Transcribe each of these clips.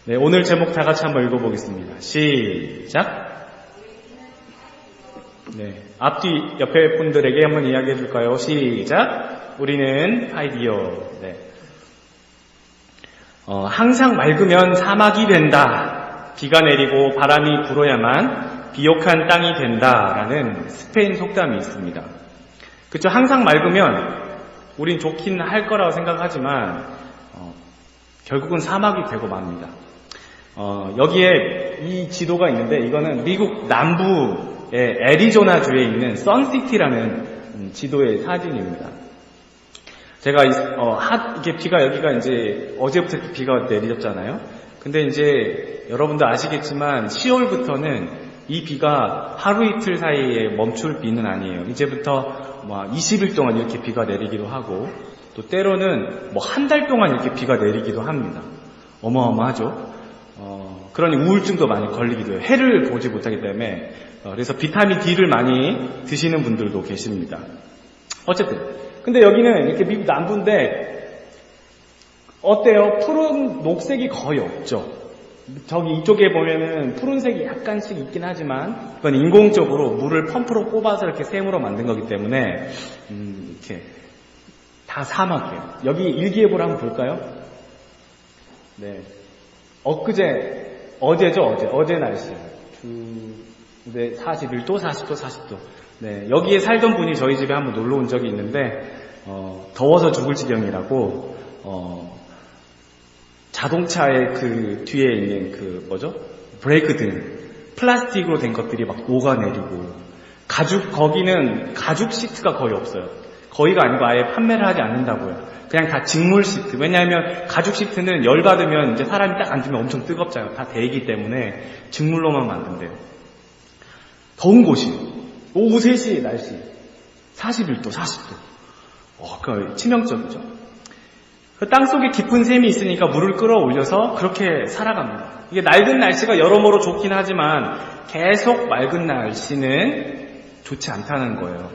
네, 오늘 제목 다 같이 한번 읽어보겠습니다. 시작. 네, 앞뒤 옆에 분들에게 한번 이야기해 줄까요? 시작. 우리는 아이디어. 네. 항상 맑으면 사막이 된다. 비가 내리고 바람이 불어야만 비옥한 땅이 된다라는 스페인 속담이 있습니다. 그렇죠? 항상 맑으면 우린 좋긴 할 거라고 생각하지만 결국은 사막이 되고 맙니다. 여기에 이 지도가 있는데 이거는 미국 남부의 애리조나주에 있는 선시티라는 지도의 사진입니다. 제가 이게 비가 여기가 이제 어제부터 비가 내리셨잖아요. 근데 이제 여러분도 아시겠지만 10월부터는 이 비가 하루 이틀 사이에 멈출 비는 아니에요. 이제부터 20일 동안 이렇게 비가 내리기도 하고 또 때로는 한 달 동안 이렇게 비가 내리기도 합니다. 어마어마하죠. 그러니 우울증도 많이 걸리기도 해요. 해를 보지 못하기 때문에. 그래서 비타민 D를 많이 드시는 분들도 계십니다. 어쨌든 근데 여기는 이렇게 미국 남부인데 어때요? 푸른 녹색이 거의 없죠. 저기 이쪽에 보면은 푸른색이 약간씩 있긴 하지만 이건 인공적으로 물을 펌프로 뽑아서 이렇게 샘으로 만든 거기 때문에 이렇게 다 사막이에요. 여기 일기예보를 한번 볼까요? 네, 어제죠. 어제 날씨. 네, 41도, 40도, 40도. 네, 여기에 살던 분이 저희 집에 한번 놀러 온 적이 있는데 더워서 죽을 지경이라고 자동차의 그 뒤에 있는 브레이크 등 플라스틱으로 된 것들이 막 녹아내리고 거기는 가죽 시트가 거의 없어요. 거의가 아니고 아예 판매를 하지 않는다고요. 그냥 다 직물 시트. 왜냐하면 가죽 시트는 열 받으면 이제 사람이 딱 앉으면 엄청 뜨겁잖아요. 다 데이기 때문에 직물로만 만든대요. 더운 곳이 오후 3시 날씨 41도, 40도. 그러니까 치명적이죠. 그 땅속에 깊은 샘이 있으니까 물을 끌어올려서 그렇게 살아갑니다. 이게 맑은 날씨가 여러모로 좋긴 하지만 계속 맑은 날씨는 좋지 않다는 거예요.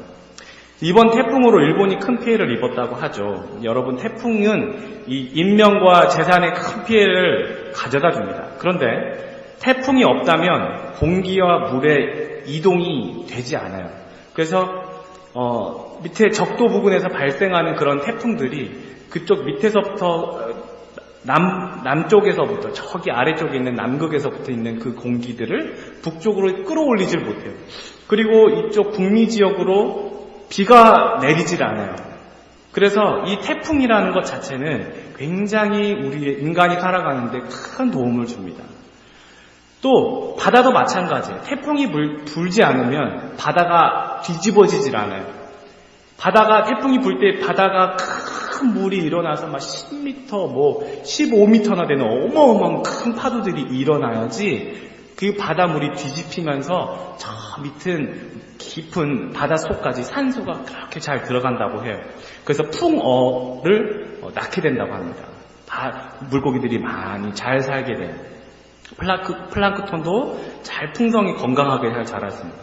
이번 태풍으로 일본이 큰 피해를 입었다고 하죠. 여러분, 태풍은 이 인명과 재산에 큰 피해를 가져다 줍니다. 그런데 태풍이 없다면 공기와 물의 이동이 되지 않아요. 그래서 밑에 적도 부근에서 발생하는 그런 태풍들이 그쪽 밑에서부터 남쪽에서부터 저기 아래쪽에 있는 남극에서부터 있는 그 공기들을 북쪽으로 끌어올리질 못해요. 그리고 이쪽 북미 지역으로 비가 내리질 않아요. 그래서 이 태풍이라는 것 자체는 굉장히 우리 인간이 살아가는데 큰 도움을 줍니다. 또 바다도 마찬가지예요. 태풍이 불지 않으면 바다가 뒤집어지질 않아요. 태풍이 불 때 바다가 큰 물이 일어나서 막 10m, 15m나 되는 어마어마한 큰 파도들이 일어나야지 그 바닷물이 뒤집히면서 저 밑은 깊은 바다 속까지 산소가 그렇게 잘 들어간다고 해요. 그래서 풍어를 낳게 된다고 합니다. 물고기들이 많이 잘 살게 돼요. 플랑크톤도 잘 풍성히 건강하게 잘 자랐습니다.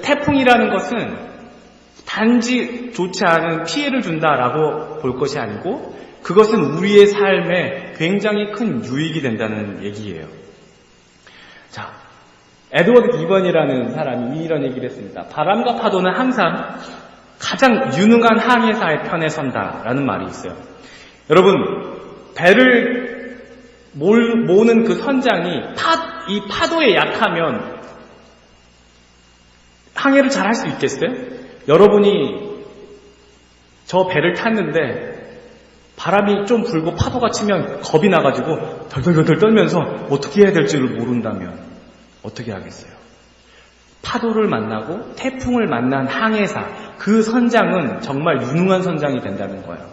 태풍이라는 것은 단지 좋지 않은 피해를 준다라고 볼 것이 아니고 그것은 우리의 삶에 굉장히 큰 유익이 된다는 얘기예요. 자, 에드워드 기번이라는 사람이 이런 얘기를 했습니다. 바람과 파도는 항상 가장 유능한 항해사의 편에 선다라는 말이 있어요. 여러분, 배를 모는 그 선장이 이 파도에 약하면 항해를 잘 할 수 있겠어요? 여러분이 저 배를 탔는데 바람이 좀 불고 파도가 치면 겁이 나가지고 덜덜덜 떨면서 어떻게 해야 될지를 모른다면 어떻게 하겠어요? 파도를 만나고 태풍을 만난 항해사, 그 선장은 정말 유능한 선장이 된다는 거예요.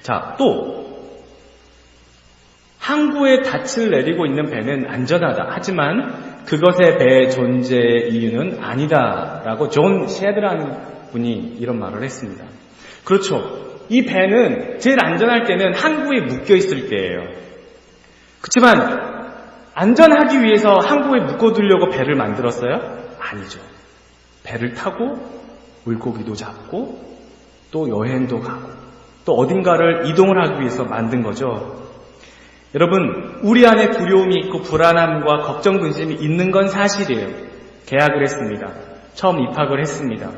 자, 또 항구에 닻을 내리고 있는 배는 안전하다. 하지만 그것의 배의 존재 이유는 아니다라고 존 셰드라는 분이 이런 말을 했습니다. 그렇죠. 이 배는 제일 안전할 때는 항구에 묶여 있을 때예요. 그렇지만 안전하기 위해서 항구에 묶어두려고 배를 만들었어요? 아니죠. 배를 타고 물고기도 잡고 또 여행도 가고 또 어딘가를 이동을 하기 위해서 만든 거죠. 여러분, 우리 안에 두려움이 있고 불안함과 걱정, 근심이 있는 건 사실이에요. 계약을 했습니다. 처음 입학을 했습니다.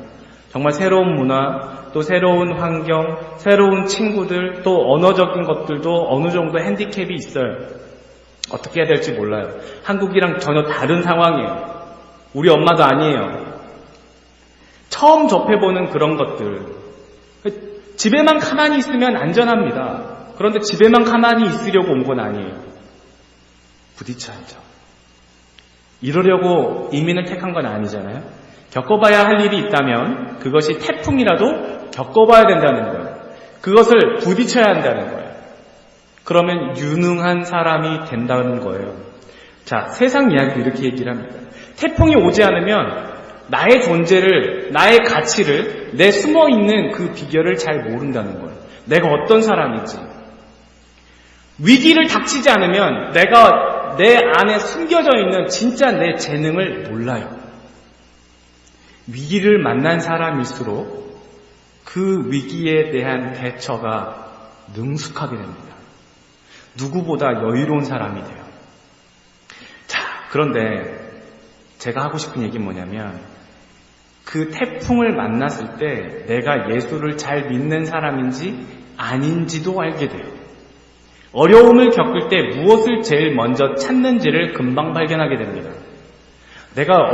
정말 새로운 문화, 또 새로운 환경, 새로운 친구들, 또 언어적인 것들도 어느 정도 핸디캡이 있어요. 어떻게 해야 될지 몰라요. 한국이랑 전혀 다른 상황이에요. 우리 엄마도 아니에요. 처음 접해보는 그런 것들. 집에만 가만히 있으면 안전합니다. 그런데 집에만 가만히 있으려고 온 건 아니에요. 부딪혀야죠. 이러려고 이민을 택한 건 아니잖아요. 겪어봐야 할 일이 있다면 그것이 태풍이라도 겪어봐야 된다는 거예요. 그것을 부딪혀야 한다는 거예요. 그러면 유능한 사람이 된다는 거예요. 자, 세상 이야기도 이렇게 얘기를 합니다. 태풍이 오지 않으면 나의 존재를, 나의 가치를, 내 숨어있는 그 비결을 잘 모른다는 거예요. 내가 어떤 사람인지. 위기를 닥치지 않으면 내가 내 안에 숨겨져 있는 진짜 내 재능을 몰라요. 위기를 만난 사람일수록 그 위기에 대한 대처가 능숙하게 됩니다. 누구보다 여유로운 사람이 돼요. 자, 그런데 제가 하고 싶은 얘기는 뭐냐면 그 태풍을 만났을 때 내가 예수를 잘 믿는 사람인지 아닌지도 알게 돼요. 어려움을 겪을 때 무엇을 제일 먼저 찾는지를 금방 발견하게 됩니다. 내가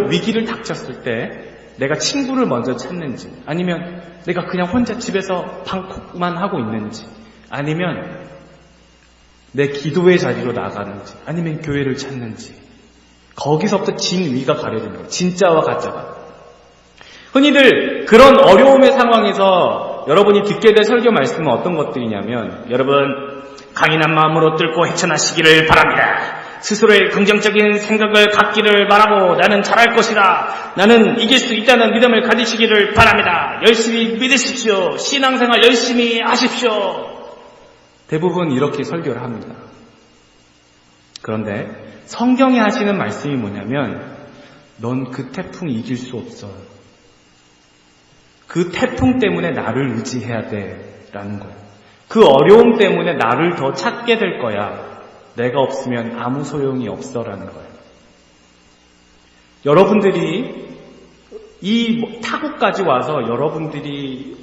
위기를 닥쳤을 때 내가 친구를 먼저 찾는지, 아니면 내가 그냥 혼자 집에서 방콕만 하고 있는지, 아니면 내 기도의 자리로 나가는지, 아니면 교회를 찾는지, 거기서부터 진위가 가려지는 거예요. 진짜와 가짜가. 흔히들 그런 어려움의 상황에서 여러분이 듣게 될 설교 말씀은 어떤 것들이냐면, 여러분 강인한 마음으로 뚫고 헤쳐나시기를 바랍니다. 스스로의 긍정적인 생각을 갖기를 바라고 나는 잘할 것이라, 나는 이길 수 있다는 믿음을 가지시기를 바랍니다. 열심히 믿으십시오. 신앙생활 열심히 하십시오. 대부분 이렇게 설교를 합니다. 그런데 성경이 하시는 말씀이 뭐냐면, 넌 그 태풍 이길 수 없어. 그 태풍 때문에 나를 의지해야 돼 라는 거예요. 그 어려움 때문에 나를 더 찾게 될 거야. 내가 없으면 아무 소용이 없어라는 거예요. 여러분들이 이 타국까지 와서 여러분들이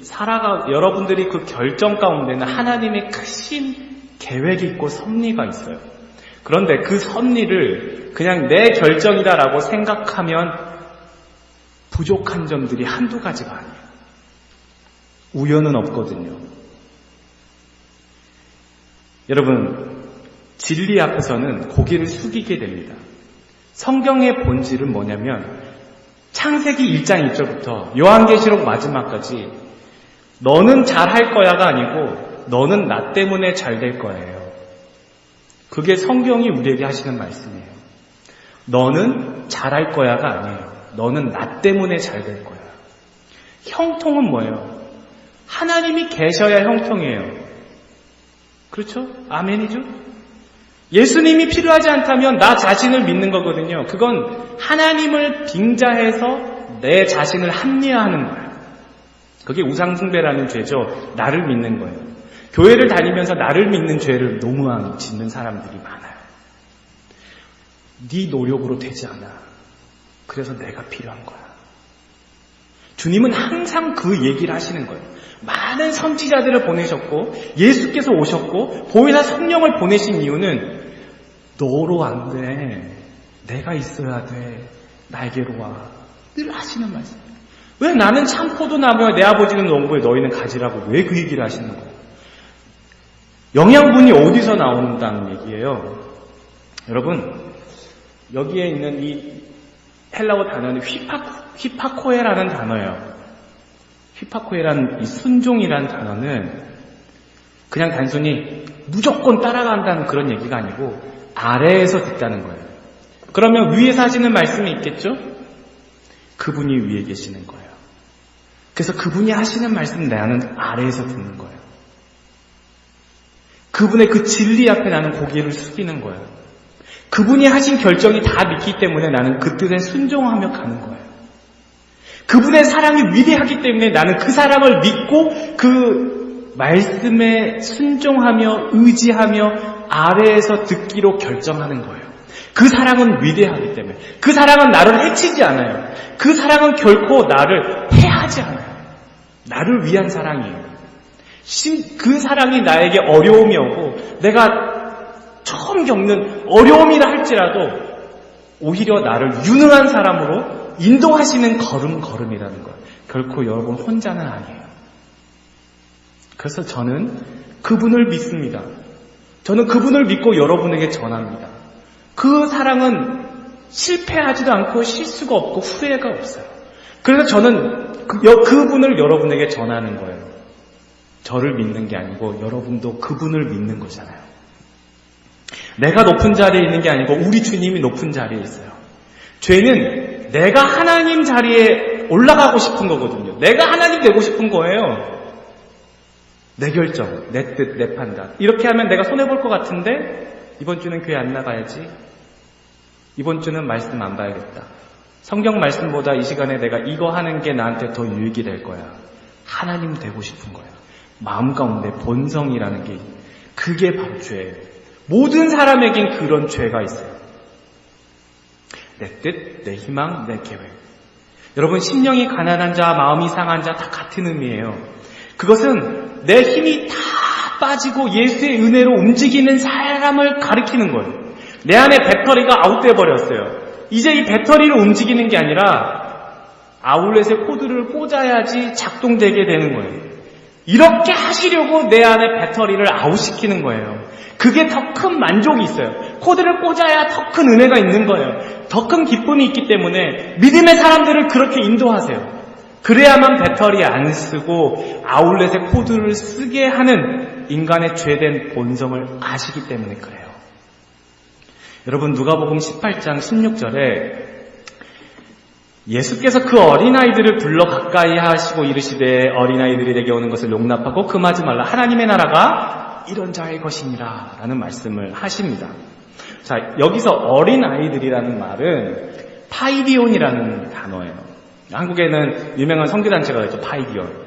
그 결정 가운데는 하나님의 크신 계획이 있고 섭리가 있어요. 그런데 그 섭리를 그냥 내 결정이다라고 생각하면 부족한 점들이 한두 가지가 아니에요. 우연은 없거든요. 여러분, 진리 앞에서는 고개를 숙이게 됩니다. 성경의 본질은 뭐냐면 창세기 1장 1절부터 요한계시록 마지막까지 너는 잘할 거야가 아니고 너는 나 때문에 잘 될 거예요. 그게 성경이 우리에게 하시는 말씀이에요. 너는 잘할 거야가 아니에요. 너는 나 때문에 잘 될 거야. 형통은 뭐예요? 하나님이 계셔야 형통이에요. 그렇죠? 아멘이죠? 예수님이 필요하지 않다면 나 자신을 믿는 거거든요. 그건 하나님을 빙자해서 내 자신을 합리화하는 거예요. 그게 우상숭배라는 죄죠. 나를 믿는 거예요. 교회를 다니면서 나를 믿는 죄를 너무 짓는 사람들이 많아요. 네 노력으로 되지 않아. 그래서 내가 필요한 거야. 주님은 항상 그 얘기를 하시는 거예요. 많은 선지자들을 보내셨고 예수께서 오셨고 보혜사 성령을 보내신 이유는 너로 안 돼. 내가 있어야 돼. 나에게로 와. 늘 하시는 말씀. 왜 나는 참 포도나무야 내 아버지는 농부에 너희는 가지라고 왜 그 얘기를 하시는 거예요? 영양분이 어디서 나온다는 얘기예요. 여러분, 여기에 있는 이 헬라어 단어는 휘파코에라는 단어예요. 휘파코에라는 이 순종이라는 단어는 그냥 단순히 무조건 따라간다는 그런 얘기가 아니고 아래에서 듣다는 거예요. 그러면 위에서 하시는 말씀이 있겠죠? 그분이 위에 계시는 거예요. 그래서 그분이 하시는 말씀 나는 아래에서 듣는 거예요. 그분의 그 진리 앞에 나는 고개를 숙이는 거예요. 그분이 하신 결정이 다 믿기 때문에 나는 그 뜻에 순종하며 가는 거예요. 그분의 사랑이 위대하기 때문에 나는 그 사랑을 믿고 그 말씀에 순종하며 의지하며 아래에서 듣기로 결정하는 거예요. 그 사랑은 위대하기 때문에. 그 사랑은 나를 해치지 않아요. 그 사랑은 결코 나를 해하지 않아요. 나를 위한 사랑이에요. 그 사랑이 나에게 어려움이 오고 내가 처음 겪는 어려움이라 할지라도 오히려 나를 유능한 사람으로 인도하시는 걸음이라는 거예요. 결코 여러분 혼자는 아니에요. 그래서 저는 그분을 믿습니다. 저는 그분을 믿고 여러분에게 전합니다. 그 사랑은 실패하지도 않고 실수가 없고 후회가 없어요. 그래서 저는 그분을 여러분에게 전하는 거예요. 저를 믿는 게 아니고 여러분도 그분을 믿는 거잖아요. 내가 높은 자리에 있는 게 아니고 우리 주님이 높은 자리에 있어요. 죄는 내가 하나님 자리에 올라가고 싶은 거거든요. 내가 하나님 되고 싶은 거예요. 내 결정, 내 뜻, 내 판단. 이렇게 하면 내가 손해볼 것 같은데 이번 주는 교회 안 나가야지. 이번 주는 말씀 안 봐야겠다. 성경 말씀보다 이 시간에 내가 이거 하는 게 나한테 더 유익이 될 거야. 하나님 되고 싶은 거야. 마음 가운데 본성이라는 게 그게 바로 죄예요. 모든 사람에겐 그런 죄가 있어요. 내 뜻, 내 희망, 내 계획. 여러분 심령이 가난한 자, 마음이 상한 자 다 같은 의미예요. 그것은 내 힘이 다 빠지고 예수의 은혜로 움직이는 사람을 가리키는 거예요. 내 안에 배터리가 아웃돼 버렸어요. 이제 이 배터리를 움직이는 게 아니라 아울렛에 코드를 꽂아야지 작동되게 되는 거예요. 이렇게 하시려고 내 안에 배터리를 아웃시키는 거예요. 그게 더 큰 만족이 있어요. 코드를 꽂아야 더 큰 은혜가 있는 거예요. 더 큰 기쁨이 있기 때문에 믿음의 사람들을 그렇게 인도하세요. 그래야만 배터리 안 쓰고 아울렛에 코드를 쓰게 하는 인간의 죄된 본성을 아시기 때문에 그래요. 여러분 누가복음 18장 16절에 예수께서 그 어린아이들을 불러 가까이 하시고 이르시되 어린아이들이 내게 오는 것을 용납하고 금하지 말라. 하나님의 나라가 이런 자의 것이니라 라는 말씀을 하십니다. 자, 여기서 어린아이들이라는 말은 파이디온이라는 단어예요. 한국에는 유명한 선교단체가 있죠. 파이디온.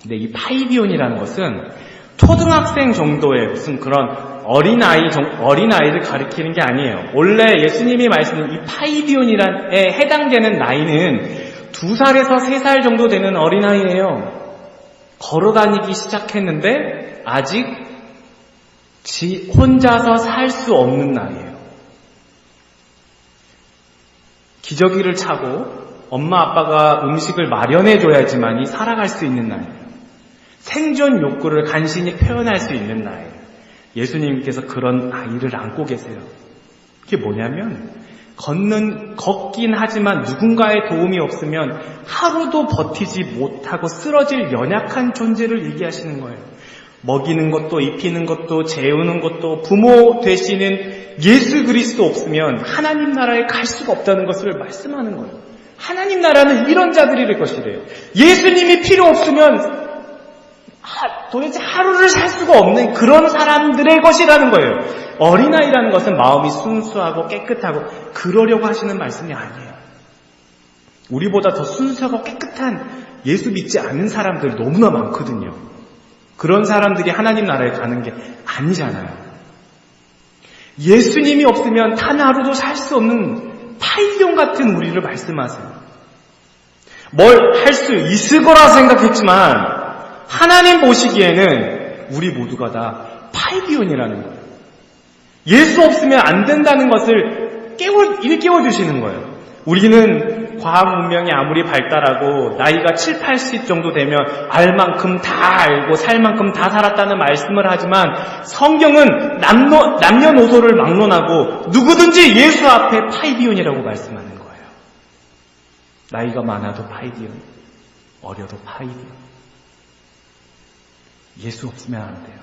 근데 이 파이디온이라는 것은 초등학생 정도의 무슨 그런 어린아이를 가리키는 게 아니에요. 원래 예수님이 말씀하신 이 파이디온이란에 해당되는 나이는 2살에서 3살 정도 되는 어린아이예요. 걸어다니기 시작했는데 아직 혼자서 살 수 없는 나이예요. 기저귀를 차고 엄마 아빠가 음식을 마련해줘야지만이 살아갈 수 있는 나이예요. 생존 욕구를 간신히 표현할 수 있는 나이예요. 예수님께서 그런 아이를 안고 계세요. 그게 뭐냐면 걷긴 하지만 누군가의 도움이 없으면 하루도 버티지 못하고 쓰러질 연약한 존재를 얘기하시는 거예요. 먹이는 것도 입히는 것도 재우는 것도 부모 되시는 예수 그리스도 없으면 하나님 나라에 갈 수가 없다는 것을 말씀하는 거예요. 하나님 나라는 이런 자들일 것이래요. 예수님이 필요 없으면 도대체 하루를 살 수가 없는 그런 사람들의 것이라는 거예요. 어린아이라는 것은 마음이 순수하고 깨끗하고 그러려고 하시는 말씀이 아니에요. 우리보다 더 순수하고 깨끗한 예수 믿지 않는 사람들 너무나 많거든요. 그런 사람들이 하나님 나라에 가는 게 아니잖아요. 예수님이 없으면 단 하루도 살 수 없는 파이디온 같은 우리를 말씀하세요. 뭘 할 수 있을 거라 생각했지만 하나님 보시기에는 우리 모두가 다 파이디온이라는 거예요. 예수 없으면 안 된다는 것을 일깨워 주시는 거예요. 우리는 과학 문명이 아무리 발달하고 나이가 7, 80 정도 되면 알 만큼 다 알고 살 만큼 다 살았다는 말씀을 하지만 성경은 남녀노소를 막론하고 누구든지 예수 앞에 파이디온이라고 말씀하는 거예요. 나이가 많아도 파이디온, 어려도 파이디온. 예수 없으면 안 돼요.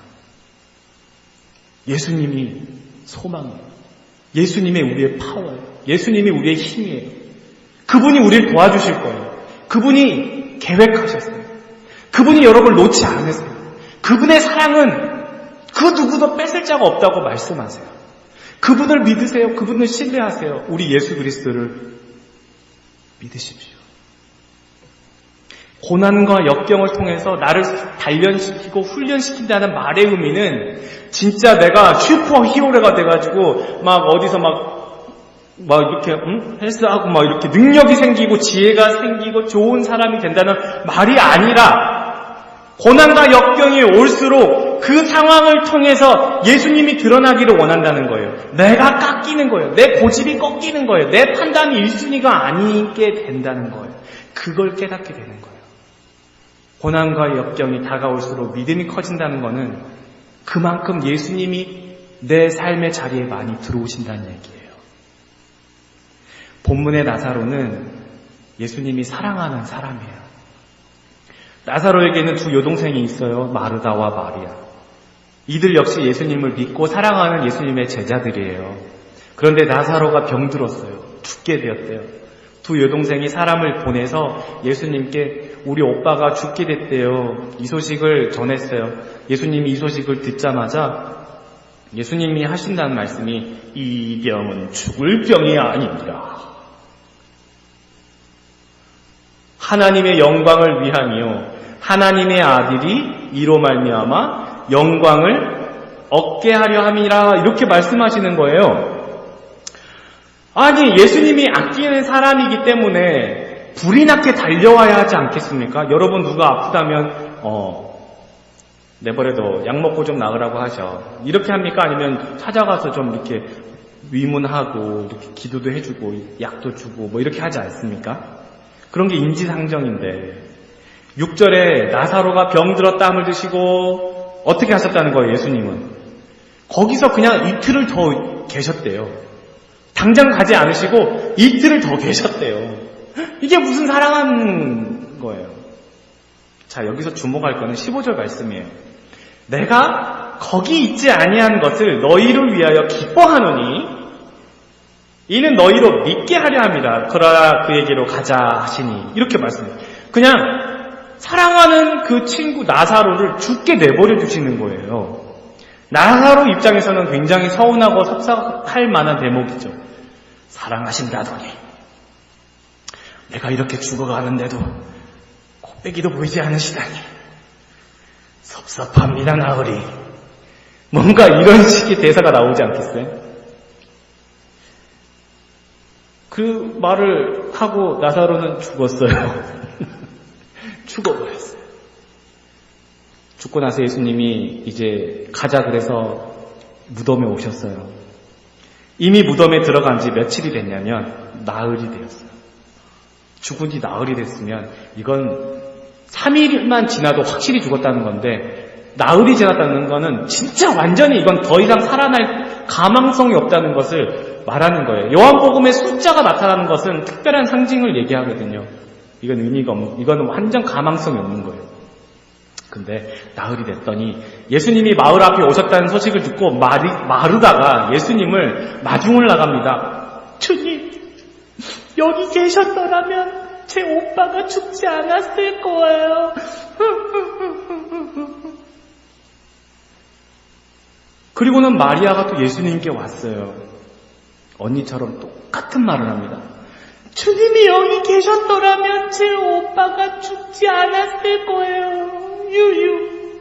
예수님이 소망이에요. 예수님이 우리의 파워예요. 예수님이 우리의 힘이에요. 그분이 우리를 도와주실 거예요. 그분이 계획하셨어요. 그분이 여러분을 놓지 않으세요. 그분의 사랑은 그 누구도 뺏을 자가 없다고 말씀하세요. 그분을 믿으세요. 그분을 신뢰하세요. 우리 예수 그리스도를 믿으십시오. 고난과 역경을 통해서 나를 단련시키고 훈련시킨다는 말의 의미는 진짜 내가 슈퍼 히어로가 돼가지고 막 어디서 막 이렇게 헬스하고 막 이렇게 능력이 생기고 지혜가 생기고 좋은 사람이 된다는 말이 아니라 고난과 역경이 올수록 그 상황을 통해서 예수님이 드러나기를 원한다는 거예요. 내가 깎이는 거예요. 내 고집이 꺾이는 거예요. 내 판단이 1순위가 아니게 된다는 거예요. 그걸 깨닫게 되는 거예요. 고난과 역경이 다가올수록 믿음이 커진다는 거는 그만큼 예수님이 내 삶의 자리에 많이 들어오신다는 얘기예요. 본문의 나사로는 예수님이 사랑하는 사람이에요. 나사로에게는 두 여동생이 있어요. 마르다와 마리아. 이들 역시 예수님을 믿고 사랑하는 예수님의 제자들이에요. 그런데 나사로가 병들었어요. 죽게 되었대요. 두 여동생이 사람을 보내서 예수님께 우리 오빠가 죽게 됐대요. 이 소식을 전했어요. 예수님이 이 소식을 듣자마자 예수님이 하신다는 말씀이 이 병은 죽을 병이 아닙니다. 하나님의 영광을 위함이요. 하나님의 아들이 이로 말미암아 영광을 얻게 하려 함이라 이렇게 말씀하시는 거예요. 아니 예수님이 아끼는 사람이기 때문에 불이 나게 달려와야 하지 않겠습니까? 여러분 누가 아프다면 내버려둬 약 먹고 좀 나으라고 하셔. 이렇게 합니까? 아니면 찾아가서 좀 이렇게 위문하고 이렇게 기도도 해주고 약도 주고 뭐 이렇게 하지 않습니까? 그런 게 인지상정인데 6절에 나사로가 병들어 땀을 드시고 어떻게 하셨다는 거예요? 예수님은 거기서 그냥 이틀을 더 계셨대요. 당장 가지 않으시고 이틀을 더 계셨대요. 이게 무슨 사랑하는 거예요. 자, 여기서 주목할 거는 15절 말씀이에요. 내가 거기 있지 아니한 것을 너희를 위하여 기뻐하노니 이는 너희로 믿게 하려 함이라. 그러나 그에게로 가자 하시니 이렇게 말씀해요. 그냥 사랑하는 그 친구 나사로를 죽게 내버려 두시는 거예요. 나사로 입장에서는 굉장히 서운하고 섭섭할 만한 대목이죠. 사랑하신다더니 내가 이렇게 죽어가는데도 코빼기도 보이지 않으시다니 섭섭합니다 나으리. 뭔가 이런 식의 대사가 나오지 않겠어요? 그 말을 하고 나사로는 죽었어요. 죽어버렸어요. 죽고 나서 예수님이 이제 가자 그래서 무덤에 오셨어요. 이미 무덤에 들어간 지 며칠이 됐냐면 나흘이 되었어요. 죽은 지 나흘이 됐으면 이건 3일만 지나도 확실히 죽었다는 건데 나흘이 지났다는 거는 진짜 완전히 이건 더 이상 살아날 가망성이 없다는 것을 말하는 거예요. 요한복음에 숫자가 나타나는 것은 특별한 상징을 얘기하거든요. 이건 의미가 없는, 이거는 완전 가망성이 없는 거예요. 근데 나흘이 됐더니 예수님이 마을 앞에 오셨다는 소식을 듣고 마르다가 예수님을 마중을 나갑니다. 주님, 여기 계셨더라면 제 오빠가 죽지 않았을 거예요. 그리고는 마리아가 또 예수님께 왔어요. 언니처럼 똑같은 말을 합니다. 주님이 여기 계셨더라면 제 오빠가 죽지 않았을 거예요. 유유.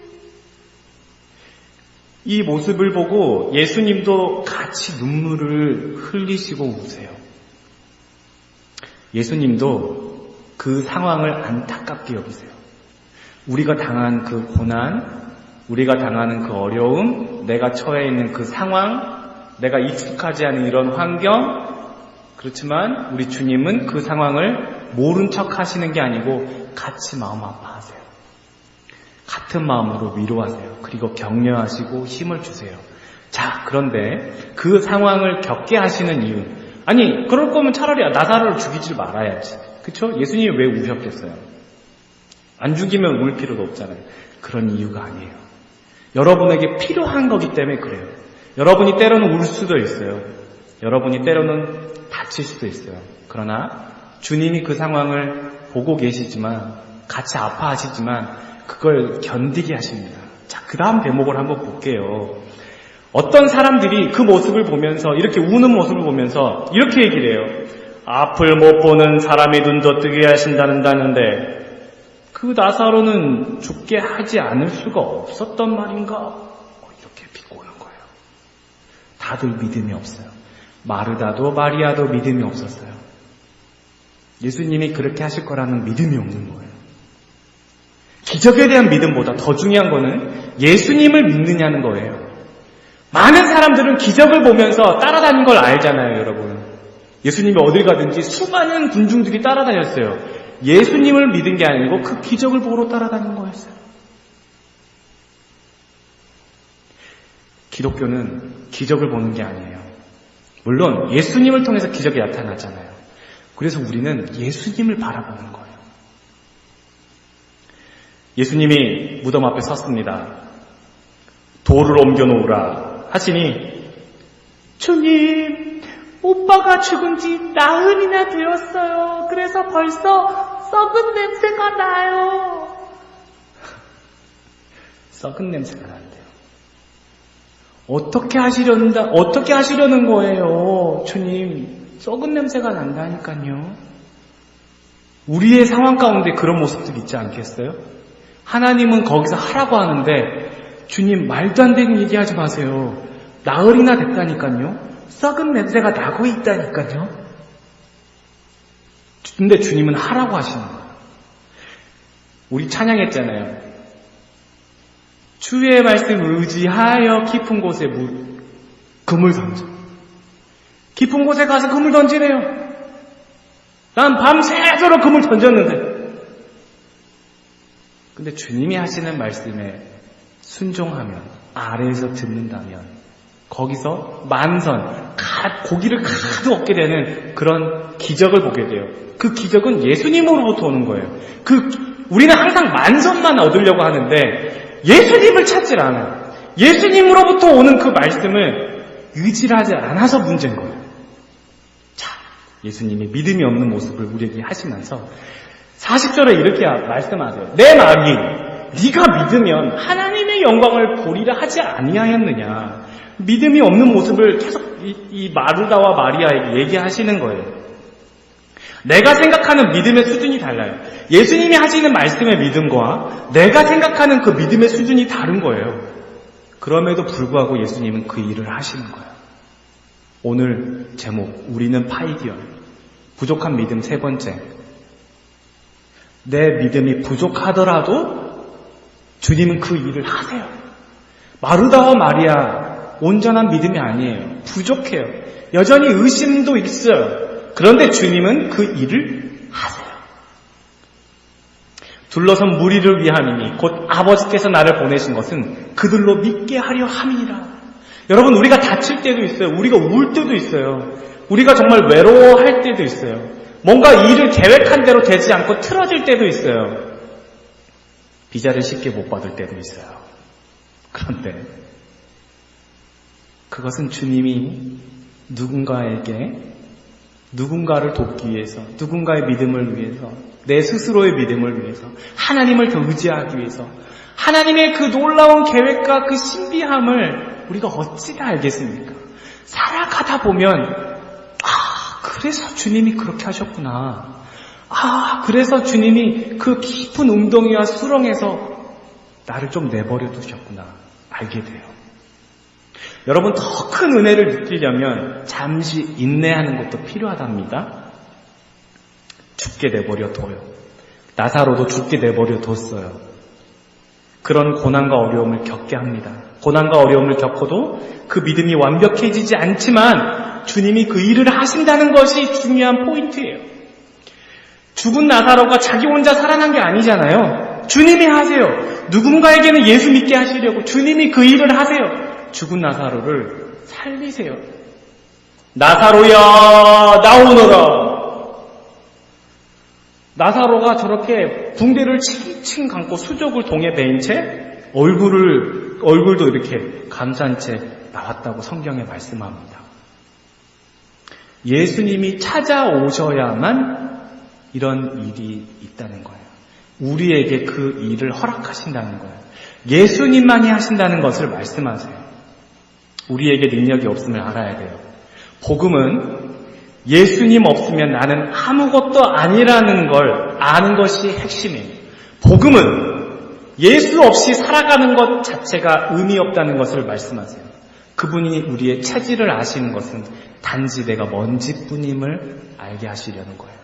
이 모습을 보고 예수님도 같이 눈물을 흘리시고 우세요. 예수님도 그 상황을 안타깝게 여기세요. 우리가 당한 그 고난, 우리가 당하는 그 어려움, 내가 처해 있는 그 상황, 내가 익숙하지 않은 이런 환경, 그렇지만 우리 주님은 그 상황을 모른 척 하시는 게 아니고 같이 마음 아파하세요. 같은 마음으로 위로하세요. 그리고 격려하시고 힘을 주세요. 자, 그런데 그 상황을 겪게 하시는 이유, 아니 그럴 거면 차라리 나사로를 죽이지 말아야지. 그쵸? 예수님이 왜 우셨겠어요? 안 죽이면 울 필요도 없잖아요. 그런 이유가 아니에요. 여러분에게 필요한 거기 때문에 그래요. 여러분이 때로는 울 수도 있어요. 여러분이 때로는 다칠 수도 있어요. 그러나 주님이 그 상황을 보고 계시지만, 같이 아파하시지만 그걸 견디게 하십니다. 자, 그 다음 대목을 한번 볼게요. 어떤 사람들이 그 모습을 보면서, 이렇게 우는 모습을 보면서 이렇게 얘기를 해요. 앞을 못 보는 사람이 눈도 뜨게 하신다는데 그 나사로는 죽게 하지 않을 수가 없었단 말인가? 이렇게 비꼬는 거예요. 다들 믿음이 없어요. 마르다도 마리아도 믿음이 없었어요. 예수님이 그렇게 하실 거라는 믿음이 없는 거예요. 기적에 대한 믿음보다 더 중요한 거는 예수님을 믿느냐는 거예요. 많은 사람들은 기적을 보면서 따라다닌 걸 알잖아요, 여러분. 예수님이 어딜 가든지 수많은 군중들이 따라다녔어요. 예수님을 믿은 게 아니고 그 기적을 보러 따라다닌 거였어요. 기독교는 기적을 보는 게 아니에요. 물론 예수님을 통해서 기적이 나타나잖아요. 그래서 우리는 예수님을 바라보는 거예요. 예수님이 무덤 앞에 섰습니다. 돌을 옮겨놓으라 하시니, 주님, 오빠가 죽은 지 나흘이나 되었어요. 그래서 벌써 썩은 냄새가 나요. 썩은 냄새가 난대요. 어떻게 하시려는 거예요, 주님? 썩은 냄새가 난다니까요. 우리의 상황 가운데 그런 모습들 있지 않겠어요? 하나님은 거기서 하라고 하는데, 주님, 말도 안 되는 얘기 하지 마세요. 나흘이나 됐다니까요. 썩은 냄새가 나고 있다니까요. 근데 주님은 하라고 하시는 거예요. 우리 찬양했잖아요. 주의 말씀 의지하여 깊은 곳에 금을 던져. 깊은 곳에 가서 금을 던지래요. 난 밤새도록 금을 던졌는데. 근데 주님이 하시는 말씀에 순종하면, 아래에서 듣는다면 거기서 만선, 고기를 가득 얻게 되는 그런 기적을 보게 돼요. 그 기적은 예수님으로부터 오는 거예요. 우리는 항상 만선만 얻으려고 하는데 예수님을 찾질 않아요. 예수님으로부터 오는 그 말씀을 의지를 하지 않아서 문제인 거예요. 자, 예수님이 믿음이 없는 모습을 우리에게 하시면서 40절에 이렇게 말씀하세요. 내 마음이 네가 믿으면 하나님의 영광을 보리라 하지 아니하였느냐. 믿음이 없는 모습을 계속 이 마르다와 마리아에게 얘기하시는 거예요. 내가 생각하는 믿음의 수준이 달라요. 예수님이 하시는 말씀의 믿음과 내가 생각하는 그 믿음의 수준이 다른 거예요. 그럼에도 불구하고 예수님은 그 일을 하시는 거예요. 오늘 제목, 우리는 파이디언, 부족한 믿음 세 번째. 내 믿음이 부족하더라도 주님은 그 일을 하세요. 마르다와 마리아 온전한 믿음이 아니에요. 부족해요. 여전히 의심도 있어요. 그런데 주님은 그 일을 하세요. 둘러선 무리를 위함이니 곧 아버지께서 나를 보내신 것은 그들로 믿게 하려 함이니라. 여러분, 우리가 다칠 때도 있어요. 우리가 울 때도 있어요. 우리가 정말 외로워할 때도 있어요. 뭔가 일을 계획한 대로 되지 않고 틀어질 때도 있어요. 비자를 쉽게 못 받을 때도 있어요. 그런데 그것은 주님이 누군가를 돕기 위해서, 누군가의 믿음을 위해서, 내 스스로의 믿음을 위해서, 하나님을 더 의지하기 위해서, 하나님의 그 놀라운 계획과 그 신비함을 우리가 어찌 다 알겠습니까? 살아가다 보면 그래서 주님이 그렇게 하셨구나. 그래서 주님이 그 깊은 웅덩이와 수렁에서 나를 좀 내버려 두셨구나. 알게 돼요. 여러분, 더 큰 은혜를 느끼려면 잠시 인내하는 것도 필요하답니다. 죽게 내버려 둬요. 나사로도 죽게 내버려 뒀어요. 그런 고난과 어려움을 겪게 합니다. 고난과 어려움을 겪어도 그 믿음이 완벽해지지 않지만 주님이 그 일을 하신다는 것이 중요한 포인트예요. 죽은 나사로가 자기 혼자 살아난 게 아니잖아요. 주님이 하세요. 누군가에게는 예수 믿게 하시려고 주님이 그 일을 하세요. 죽은 나사로를 살리세요. 나사로야, 나오너라. 나사로가 저렇게 붕대를 칭칭 감고 수족을 동에 베인 채 얼굴도 이렇게 감싼 채 나왔다고 성경에 말씀합니다. 예수님이 찾아오셔야만 이런 일이 있다는 거예요. 우리에게 그 일을 허락하신다는 거예요. 예수님만이 하신다는 것을 말씀하세요. 우리에게 능력이 없음을 알아야 돼요. 복음은 예수님 없으면 나는 아무것도 아니라는 걸 아는 것이 핵심이에요. 복음은 예수 없이 살아가는 것 자체가 의미 없다는 것을 말씀하세요. 그분이 우리의 체질을 아시는 것은 단지 내가 먼지뿐임을 알게 하시려는 거예요.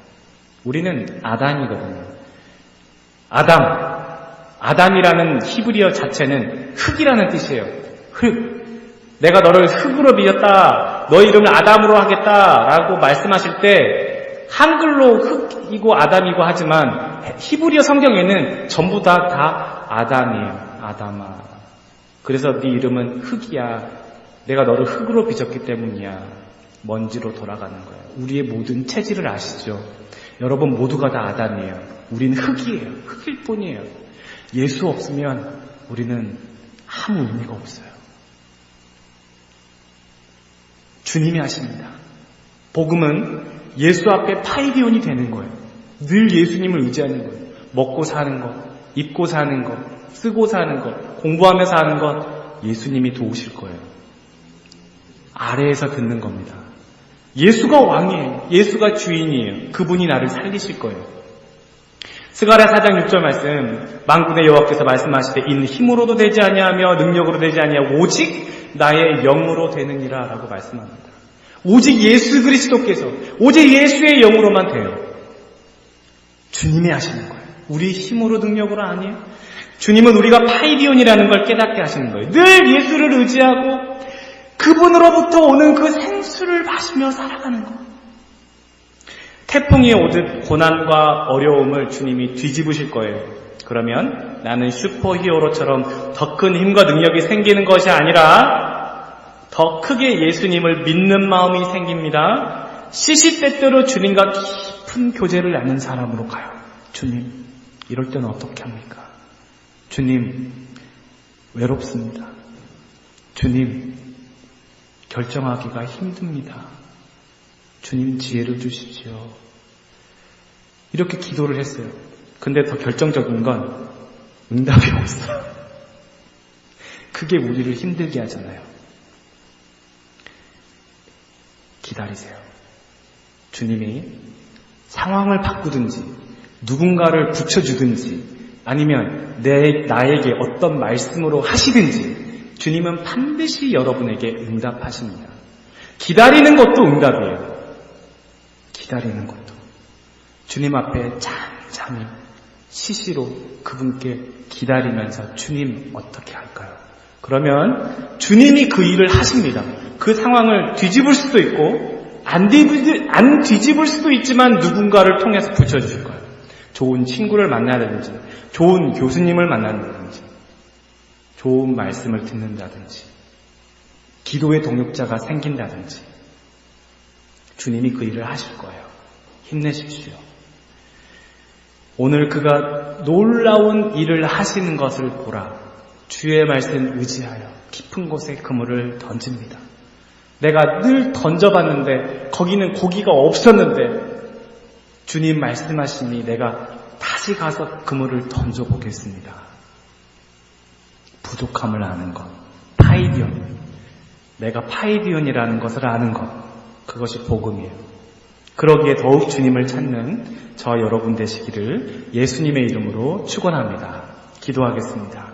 우리는 아담이거든요. 아담이라는 히브리어 자체는 흙이라는 뜻이에요. 흙. 내가 너를 흙으로 빚었다. 너의 이름을 아담으로 하겠다라고 말씀하실 때 한글로 흙이고 아담이고 하지만 히브리어 성경에는 전부 다 아담이에요. 아담아. 그래서 네 이름은 흙이야. 내가 너를 흙으로 빚었기 때문이야. 먼지로 돌아가는 거예요. 우리의 모든 체질을 아시죠? 여러분 모두가 다 아담이에요. 우린 흙이에요. 흙일 뿐이에요. 예수 없으면 우리는 아무 의미가 없어요. 주님이 하십니다. 복음은 예수 앞에 파이디온이 되는 거예요. 늘 예수님을 의지하는 거예요. 먹고 사는 것, 입고 사는 것, 쓰고 사는 것, 공부하면서 하는 것 예수님이 도우실 거예요. 아래에서 듣는 겁니다. 예수가 왕이에요. 예수가 주인이에요. 그분이 나를 살리실 거예요. 스가랴 4장 6절 말씀, 만군의 여호와께서 말씀하시되 이는 힘으로도 되지 아니하며 능력으로 되지 아니하고 오직 나의 영으로 되느니라 라고 말씀합니다. 오직 예수 그리스도께서 오직 예수의 영으로만 돼요. 주님이 하시는 거예요. 우리 힘으로 능력으로 아니에요. 주님은 우리가 파이디온이라는 걸 깨닫게 하시는 거예요. 늘 예수를 의지하고 그분으로부터 오는 그 생수를 마시며 살아가는 거. 태풍이 오듯 고난과 어려움을 주님이 뒤집으실 거예요. 그러면 나는 슈퍼히어로처럼 더 큰 힘과 능력이 생기는 것이 아니라 더 크게 예수님을 믿는 마음이 생깁니다. 시시때때로 주님과 깊은 교제를 나눈 사람으로 가요. 주님, 이럴 때는 어떻게 합니까? 주님, 외롭습니다. 주님, 결정하기가 힘듭니다. 주님, 지혜를 주십시오. 이렇게 기도를 했어요. 근데 더 결정적인 건 응답이 없어요. 그게 우리를 힘들게 하잖아요. 기다리세요. 주님이 상황을 바꾸든지 누군가를 붙여주든지 아니면 나에게 어떤 말씀으로 하시든지 주님은 반드시 여러분에게 응답하십니다. 기다리는 것도 응답이에요. 기다리는 것도. 주님 앞에 잠잠히 시시로 그분께 기다리면서 주님 어떻게 할까요? 그러면 주님이 그 일을 하십니다. 그 상황을 뒤집을 수도 있고 안 뒤집을 수도 있지만 누군가를 통해서 붙여주실 거예요. 좋은 친구를 만나든지 좋은 교수님을 만난다든지 좋은 말씀을 듣는다든지 기도의 동역자가 생긴다든지 주님이 그 일을 하실 거예요. 힘내십시오. 오늘 그가 놀라운 일을 하시는 것을 보라. 주의 말씀 의지하여 깊은 곳에 그물을 던집니다. 내가 늘 던져봤는데 거기는 고기가 없었는데 주님 말씀하시니 내가 다시 가서 그물을 던져보겠습니다. 부족함을 아는 것, 파이디온. 내가 파이디온이라는 것을 아는 것, 그것이 복음이에요. 그러기에 더욱 주님을 찾는 저 여러분 되시기를 예수님의 이름으로 축원합니다. 기도하겠습니다.